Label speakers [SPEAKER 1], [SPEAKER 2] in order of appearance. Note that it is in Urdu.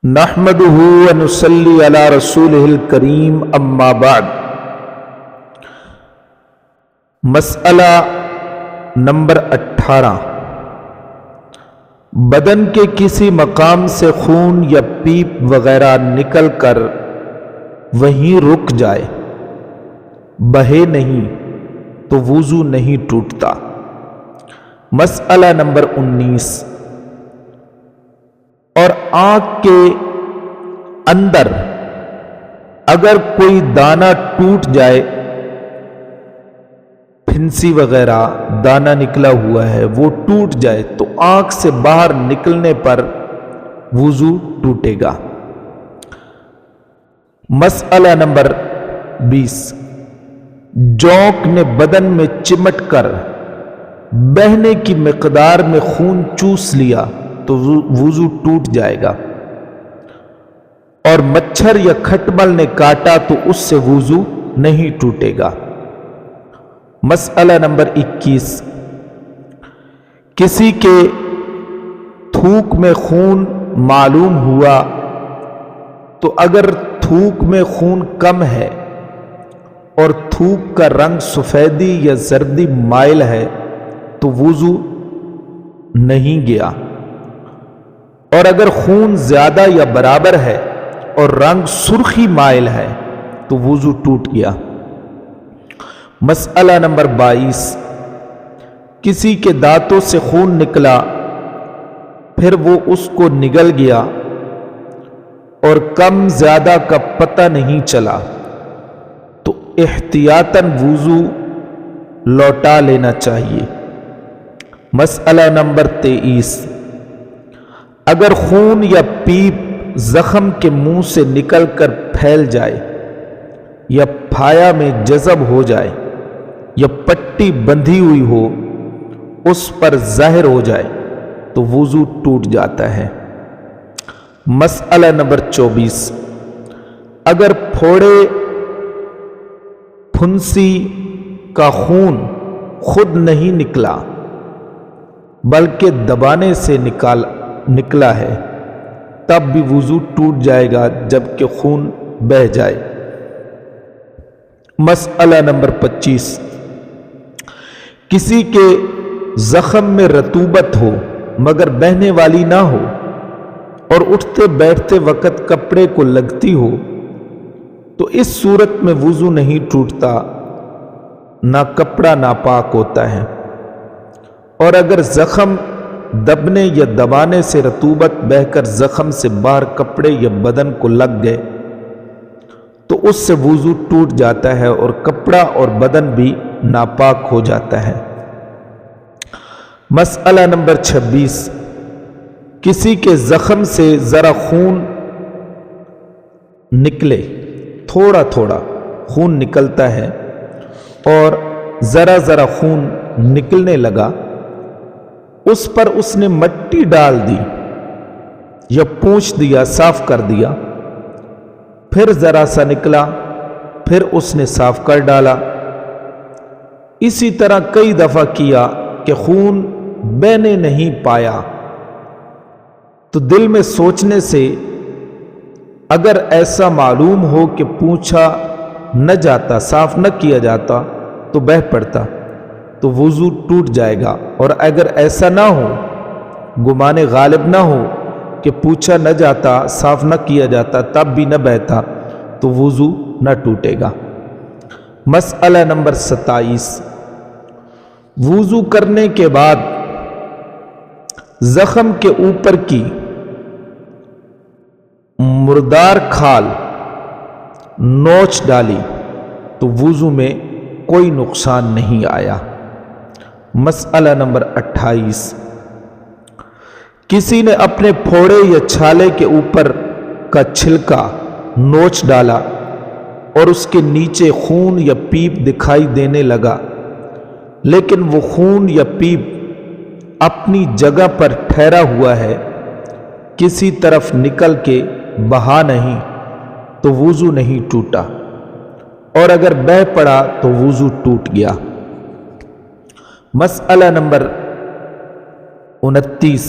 [SPEAKER 1] نحمدہ ونصلی علی رسولہ الکریم اما بعد۔ مسئلہ نمبر 18، بدن کے کسی مقام سے خون یا پیپ وغیرہ نکل کر وہیں رک جائے، بہے نہیں تو وضو نہیں ٹوٹتا۔ مسئلہ نمبر 19، اور آنکھ کے اندر اگر کوئی دانہ ٹوٹ جائے، پھنسی وغیرہ دانہ نکلا ہوا ہے وہ ٹوٹ جائے تو آنکھ سے باہر نکلنے پر وضو ٹوٹے گا۔ مسئلہ نمبر 20، جونک نے بدن میں چمٹ کر بہنے کی مقدار میں خون چوس لیا تو وضو ٹوٹ جائے گا، اور مچھر یا کھٹمل نے کاٹا تو اس سے وضو نہیں ٹوٹے گا۔ مسئلہ نمبر 21، کسی کے تھوک میں خون معلوم ہوا تو اگر تھوک میں خون کم ہے اور تھوک کا رنگ سفیدی یا زردی مائل ہے تو وضو نہیں گیا، اور اگر خون زیادہ یا برابر ہے اور رنگ سرخی مائل ہے تو وضو ٹوٹ گیا۔ مسئلہ نمبر 22، کسی کے دانتوں سے خون نکلا پھر وہ اس کو نگل گیا اور کم زیادہ کا پتہ نہیں چلا تو احتیاطاً وضو لوٹا لینا چاہیے۔ مسئلہ نمبر 23، اگر خون یا پیپ زخم کے منہ سے نکل کر پھیل جائے یا پھایا میں جذب ہو جائے یا پٹی بندھی ہوئی ہو اس پر ظاہر ہو جائے تو وضو ٹوٹ جاتا ہے۔ مسئلہ نمبر 24، اگر پھوڑے پھنسی کا خون خود نہیں نکلا بلکہ دبانے سے نکلا ہے تب بھی وضو ٹوٹ جائے گا جبکہ خون بہہ جائے۔ مسئلہ نمبر 25، کسی کے زخم میں رطوبت ہو مگر بہنے والی نہ ہو اور اٹھتے بیٹھتے وقت کپڑے کو لگتی ہو تو اس صورت میں وضو نہیں ٹوٹتا، نہ کپڑا ناپاک ہوتا ہے، اور اگر زخم دبنے یا دبانے سے رطوبت بہہ کر زخم سے باہر کپڑے یا بدن کو لگ گئے تو اس سے وضو ٹوٹ جاتا ہے اور کپڑا اور بدن بھی ناپاک ہو جاتا ہے۔ مسئلہ نمبر 26، کسی کے زخم سے ذرا خون نکلے، تھوڑا تھوڑا خون نکلتا ہے اور ذرا ذرا خون نکلنے لگا، اس پر اس نے مٹی ڈال دی یا پوچھ دیا، صاف کر دیا، پھر ذرا سا نکلا پھر اس نے صاف کر ڈالا، اسی طرح کئی دفعہ کیا کہ خون بہنے نہیں پایا تو دل میں سوچنے سے اگر ایسا معلوم ہو کہ پوچھا نہ جاتا، صاف نہ کیا جاتا تو بہہ پڑتا تو وضو ٹوٹ جائے گا، اور اگر ایسا نہ ہو، گمان غالب نہ ہو کہ پوچھا نہ جاتا، صاف نہ کیا جاتا تب بھی نہ بہتا تو وضو نہ ٹوٹے گا۔ مسئلہ نمبر 27، وضو کرنے کے بعد زخم کے اوپر کی مردار کھال نوچ ڈالی تو وضو میں کوئی نقصان نہیں آیا۔ مسئلہ نمبر 28، کسی نے اپنے پھوڑے یا چھالے کے اوپر کا چھلکا نوچ ڈالا اور اس کے نیچے خون یا پیپ دکھائی دینے لگا لیکن وہ خون یا پیپ اپنی جگہ پر ٹھہرا ہوا ہے، کسی طرف نکل کے بہا نہیں تو وضو نہیں ٹوٹا، اور اگر بہہ پڑا تو وضو ٹوٹ گیا۔ مسئلہ نمبر 29،